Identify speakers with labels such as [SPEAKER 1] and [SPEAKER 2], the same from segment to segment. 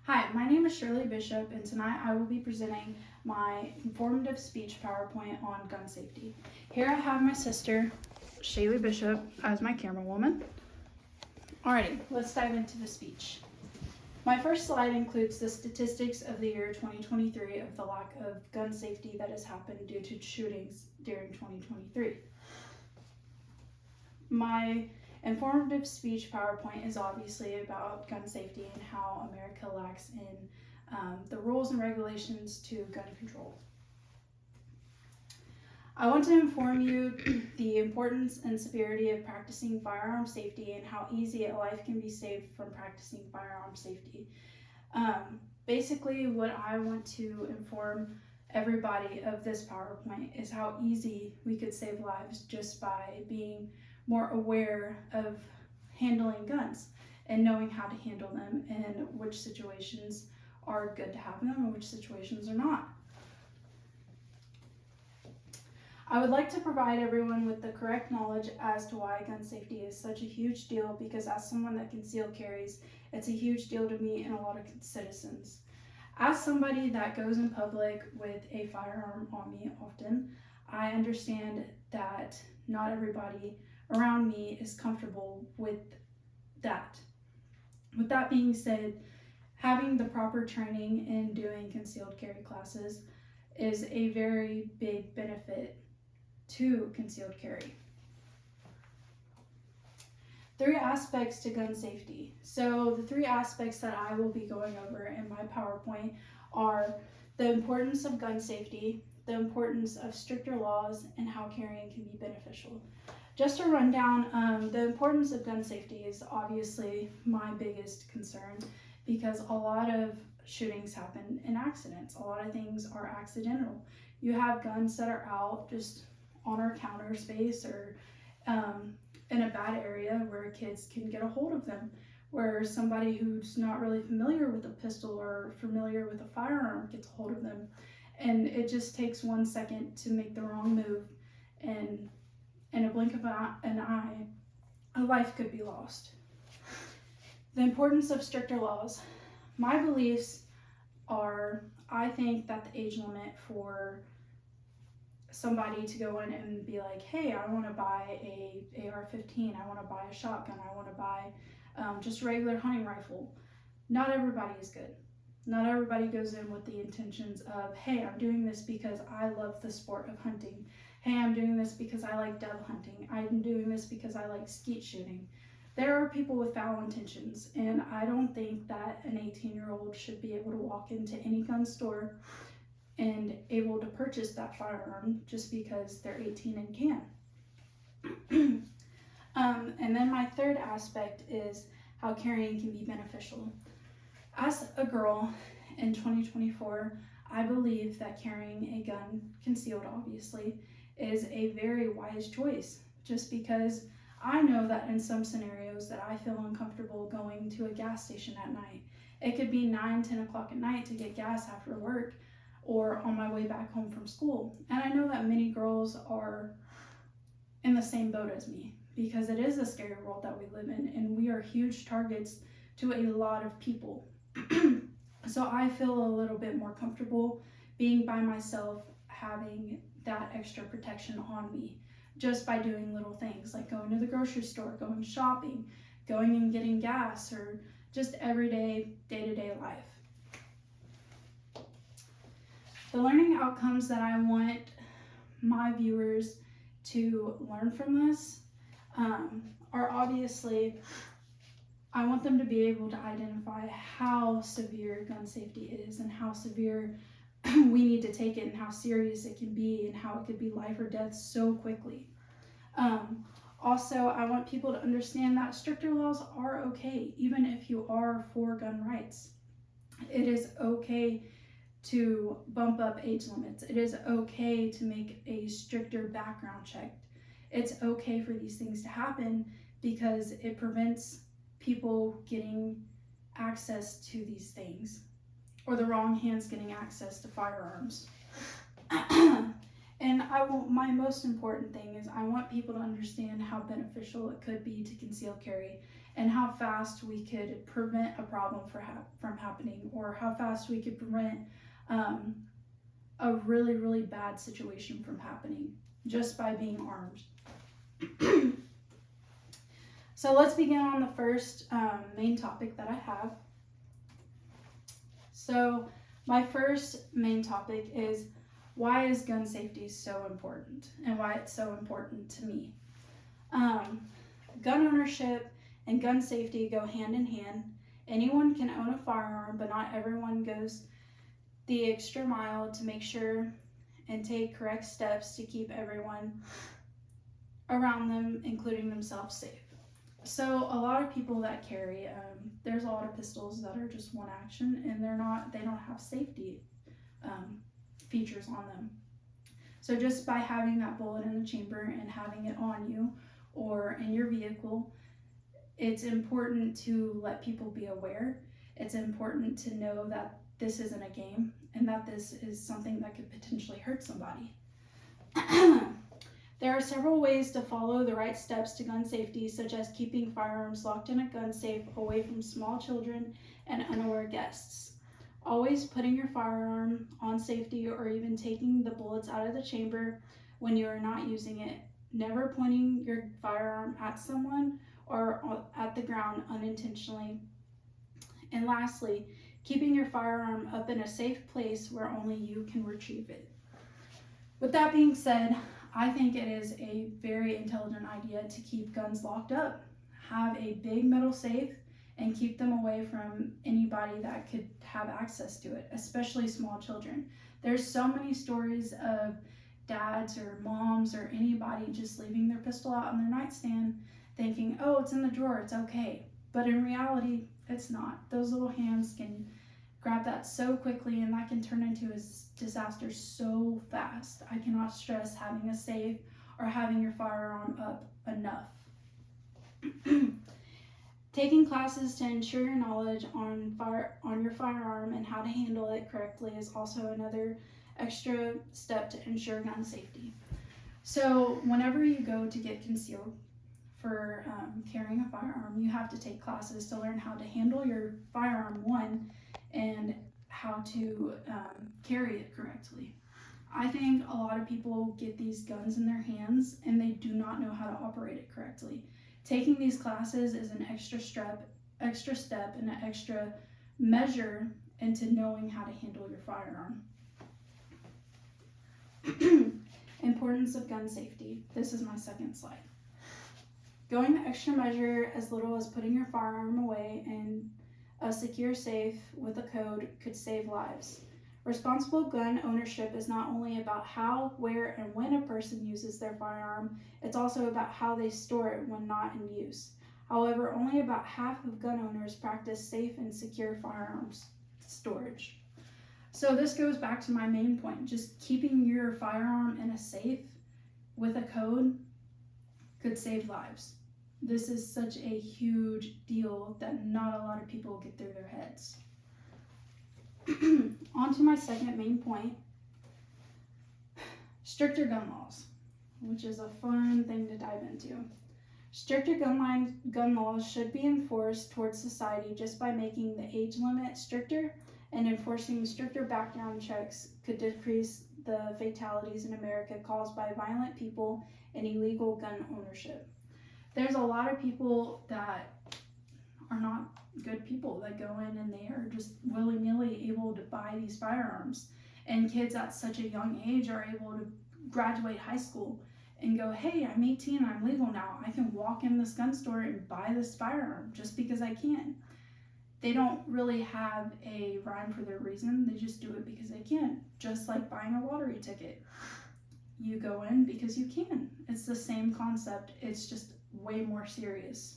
[SPEAKER 1] Hi, my name is Shirley Bishop, and tonight I will be presenting my informative speech PowerPoint on gun safety. Here I have my sister, Shirley Bishop, as my camera woman. Alrighty, let's dive into the speech. My first slide includes the statistics of the year 2023 of the lack of gun safety that has happened due to shootings during 2023. My informative speech PowerPoint is obviously about gun safety and how America lacks in the rules and regulations to gun control. I want to inform you the importance and severity of practicing firearm safety and how easy a life can be saved from practicing firearm safety. Basically, what I want to inform everybody of this PowerPoint is how easy we could save lives just by being more aware of handling guns and knowing how to handle them and which situations are good to have them and which situations are not. I would like to provide everyone with the correct knowledge as to why gun safety is such a huge deal, because as someone that concealed carries, it's a huge deal to me and a lot of citizens. As somebody that goes in public with a firearm on me often, I understand that not everybody around me is comfortable with that. With that being said, having the proper training in doing concealed carry classes is a very big benefit to concealed carry. 3 aspects to gun safety. So the 3 aspects that I will be going over in my PowerPoint are the importance of gun safety, the importance of stricter laws, and how carrying can be beneficial. Just to run down, the importance of gun safety is obviously my biggest concern, because a lot of shootings happen in accidents. A lot of things are accidental. You have guns that are out just on our counter space or in a bad area where kids can get a hold of them, where somebody who's not really familiar with a pistol or familiar with a firearm gets a hold of them, and it just takes 1 second to make the wrong move, and in a blink of an eye, a life could be lost. The importance of stricter laws. My beliefs are, I think that the age limit for somebody to go in and be like, hey, I want to buy a AR-15, I want to buy a shotgun, I want to buy just a regular hunting rifle. Not everybody is good. Not everybody goes in with the intentions of, hey, I'm doing this because I love the sport of hunting. Hey, I'm doing this because I like dove hunting. I'm doing this because I like skeet shooting. There are people with foul intentions, and I don't think that an 18-year-old should be able to walk into any gun store and able to purchase that firearm just because they're 18 and can. And then my third aspect is how carrying can be beneficial. As a girl in 2024, I believe that carrying a gun, concealed obviously, is a very wise choice, just because I know that in some scenarios that I feel uncomfortable going to a gas station at night. It could be 9, 10 o'clock at night to get gas after work or on my way back home from school. And I know that many girls are in the same boat as me, because it is a scary world that we live in, and we are huge targets to a lot of people. So I feel a little bit more comfortable being by myself, having that extra protection on me, just by doing little things like going to the grocery store, going shopping, going and getting gas, or just everyday, day-to-day life. The learning outcomes that I want my viewers to learn from this are obviously, I want them to be able to identify how severe gun safety is and how severe we need to take it and how serious it can be and how it could be life or death so quickly. Also, I want people to understand that stricter laws are okay, even if you are for gun rights. It is okay to bump up age limits. It is okay to make a stricter background check. It's okay for these things to happen because it prevents people getting access to these things, or the wrong hands getting access to firearms. And my most important thing is I want people to understand how beneficial it could be to conceal carry and how fast we could prevent a problem from happening, or how fast we could prevent a really, really bad situation from happening just by being armed. So let's begin on the first main topic that I have. So my first main topic is, why is gun safety so important, and why it's so important to me. Gun ownership and gun safety go hand in hand. Anyone can own a firearm, but not everyone goes the extra mile to make sure and take correct steps to keep everyone around them, including themselves, safe. So a lot of people that carry, there's a lot of pistols that are just one action, and they don't have safety features on them. So just by having that bullet in the chamber and having it on you or in your vehicle, it's important to let people be aware. It's important to know that this isn't a game and that this is something that could potentially hurt somebody. There are several ways to follow the right steps to gun safety, such as keeping firearms locked in a gun safe away from small children and unaware guests. Always putting your firearm on safety, or even taking the bullets out of the chamber when you are not using it. Never pointing your firearm at someone or at the ground unintentionally. And lastly, keeping your firearm up in a safe place where only you can retrieve it. With that being said, I think it is a very intelligent idea to keep guns locked up. Have a big metal safe and keep them away from anybody that could have access to it, especially small children. There's so many stories of dads or moms or anybody just leaving their pistol out on their nightstand thinking, oh, it's in the drawer, it's okay. But in reality, it's not. Those little hands can grab that so quickly, and that can turn into a disaster so fast. I cannot stress having a safe or having your firearm up enough. Taking classes to ensure your knowledge on your firearm and how to handle it correctly is also another extra step to ensure gun safety. So whenever you go to get concealed for carrying a firearm, you have to take classes to learn how to handle your firearm, one, and how to carry it correctly. I think a lot of people get these guns in their hands and they do not know how to operate it correctly. Taking these classes is an extra step and an extra measure into knowing how to handle your firearm. Importance of gun safety. This is my second slide. Going the extra measure, as little as putting your firearm away in a secure safe with a code, could save lives. Responsible gun ownership is not only about how, where, and when a person uses their firearm, it's also about how they store it when not in use. However, only about half of gun owners practice safe and secure firearms storage. So this goes back to my main point. Just keeping your firearm in a safe with a code could save lives. This is such a huge deal that not a lot of people get through their heads. On to my second main point, stricter gun laws, which is a fun thing to dive into. Stricter gun laws should be enforced towards society just by making the age limit stricter, and enforcing stricter background checks could decrease the fatalities in America caused by violent people and illegal gun ownership. There's a lot of people that are not good people that go in and they are just willy-nilly able to buy these firearms. And kids at such a young age are able to graduate high school and go, hey, I'm 18, I'm legal now. I can walk in this gun store and buy this firearm just because I can. They don't really have a rhyme for their reason. They just do it because they can. Just like buying a lottery ticket. You go in because you can. It's the same concept. It's just way more serious.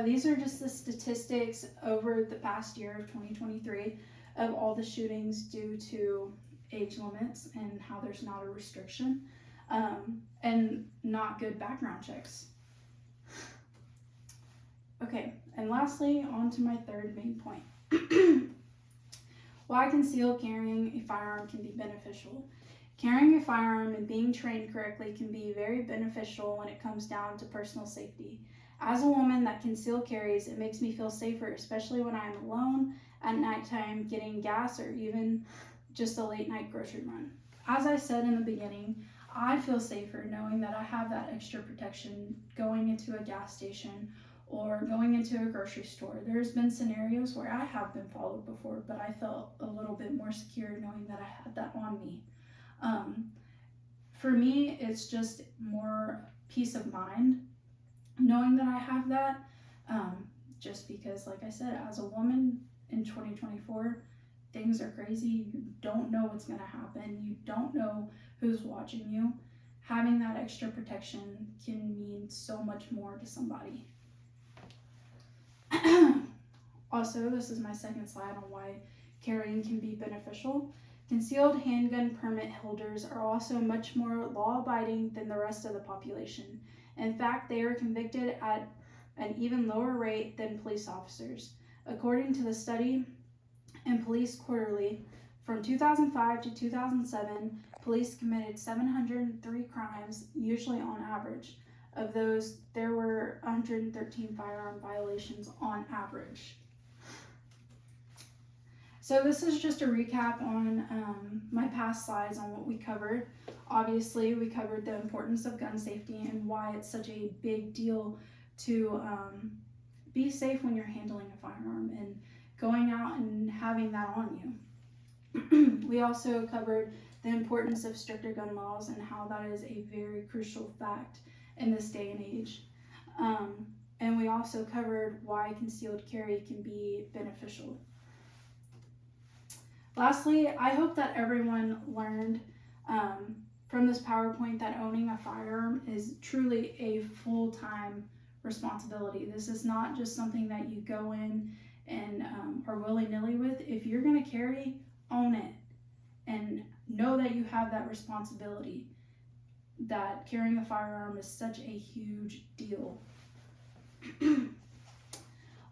[SPEAKER 1] These are just the statistics over the past year of 2023 of all the shootings due to age limits and how there's not a restriction and not good background checks. Okay, and lastly, on to my third main point. Why concealed carrying a firearm can be beneficial. Carrying a firearm and being trained correctly can be very beneficial when it comes down to personal safety. As a woman that concealed carries, it makes me feel safer, especially when I am alone at nighttime getting gas or even just a late night grocery run. As I said in the beginning, I feel safer knowing that I have that extra protection going into a gas station or going into a grocery store. There's been scenarios where I have been followed before, but I felt a little bit more secure knowing that I had that on me. Um, for me, it's just more peace of mind knowing that I have that. Um, just because, like I said, as a woman in 2024, things are crazy. You don't know what's going to happen, you don't know who's watching you. Having that extra protection can mean so much more to somebody. Also, this is my second slide on why carrying can be beneficial. Concealed handgun permit holders are also much more law-abiding than the rest of the population. In fact, they are convicted at an even lower rate than police officers. According to the study in Police Quarterly, from 2005 to 2007, police committed 703 crimes, usually on average. Of those, there were 113 firearm violations on average. So this is just a recap on my past slides on what we covered. Obviously, we covered the importance of gun safety and why it's such a big deal to be safe when you're handling a firearm and going out and having that on you. We also covered the importance of stricter gun laws and how that is a very crucial fact in this day and age. And we also covered why concealed carry can be beneficial. Lastly, I hope that everyone learned from this PowerPoint that owning a firearm is truly a full-time responsibility. This is not just something that you go in and are willy-nilly with. If you're going to carry, own it and know that you have that responsibility, that carrying a firearm is such a huge deal.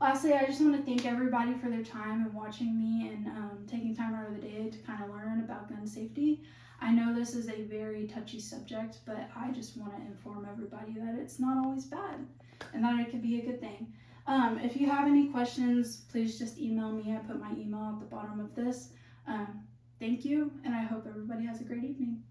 [SPEAKER 1] Lastly, I just want to thank everybody for their time and watching me and taking time out of the day to kind of learn about gun safety. I know this is a very touchy subject, but I just want to inform everybody that it's not always bad and that it could be a good thing. If you have any questions, please just email me. I put my email at the bottom of this. Thank you, and I hope everybody has a great evening.